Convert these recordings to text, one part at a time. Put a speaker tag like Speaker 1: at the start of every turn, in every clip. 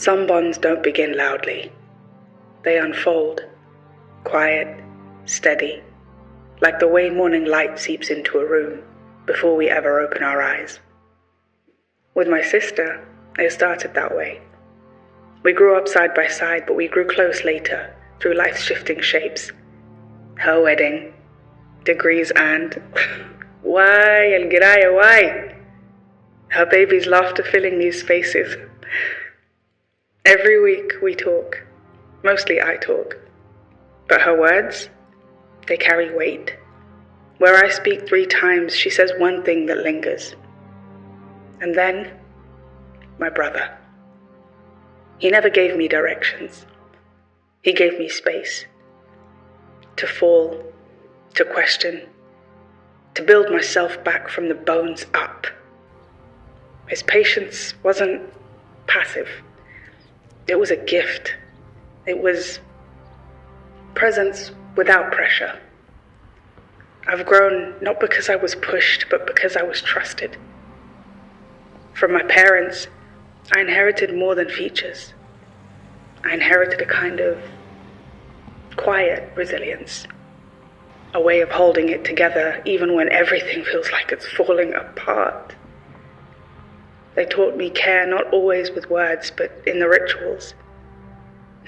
Speaker 1: Some bonds don't begin loudly. They unfold, quiet, steady, like the way morning light seeps into a room before we ever open our eyes. With my sister, it started that way. We grew up side by side, but we grew close later through life's shifting shapes. Her wedding, degrees earned, why, El Giraya, why? Her baby's laughter filling new spaces. Every week we talk, mostly I talk, but her words, they carry weight. Where I speak 3 times, she says one thing that lingers. And then, my brother. He never gave me directions. He gave me space. To fall, to question, to build myself back from the bones up. His patience wasn't passive. It was a gift. It was presence without pressure. I've grown not because I was pushed, but because I was trusted. From my parents, I inherited more than features. I inherited a kind of quiet resilience, a way of holding it together even when everything feels like it's falling apart. They taught me care not always with words, but in the rituals.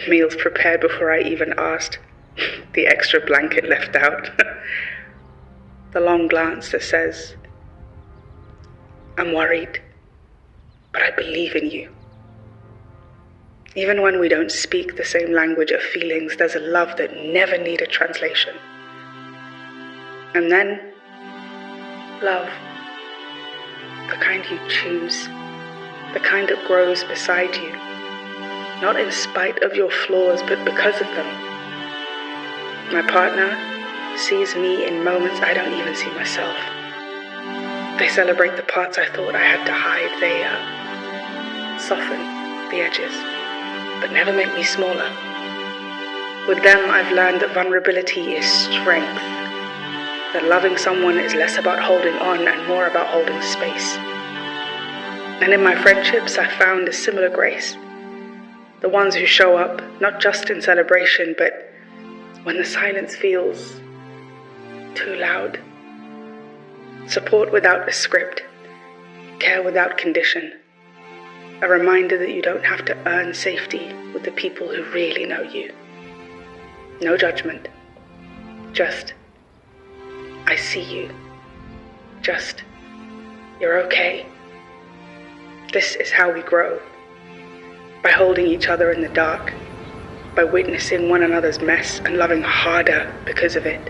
Speaker 1: Meals prepared before I even asked, the extra blanket left out. The long glance that says, I'm worried, but I believe in you. Even when we don't speak the same language of feelings, there's a love that never needed translation. And then, love. The kind you choose, the kind that grows beside you, not in spite of your flaws, but because of them. My partner sees me in moments I don't even see myself. They celebrate the parts I thought I had to hide. They soften the edges, but never make me smaller. With them, I've learned that vulnerability is strength, that loving someone is less about holding on and more about holding space. And in my friendships, I found a similar grace. The ones who show up, not just in celebration, but when the silence feels too loud. Support without a script, care without condition. A reminder that you don't have to earn safety with the people who really know you. No judgment, just, I see you. Just, you're okay. This is how we grow. By holding each other in the dark, by witnessing one another's mess and loving harder because of it.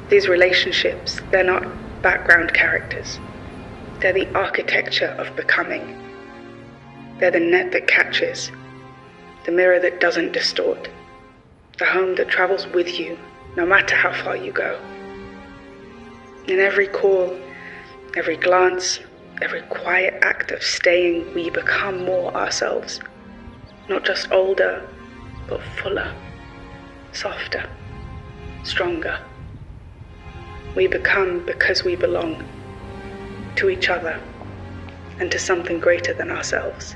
Speaker 1: These relationships, they're not background characters. They're the architecture of becoming. They're the net that catches, the mirror that doesn't distort, the home that travels with you, no matter how far you go. In every call, every glance, every quiet act of staying, we become more ourselves. Not just older, but fuller, softer, stronger. We become because we belong to each other and to something greater than ourselves.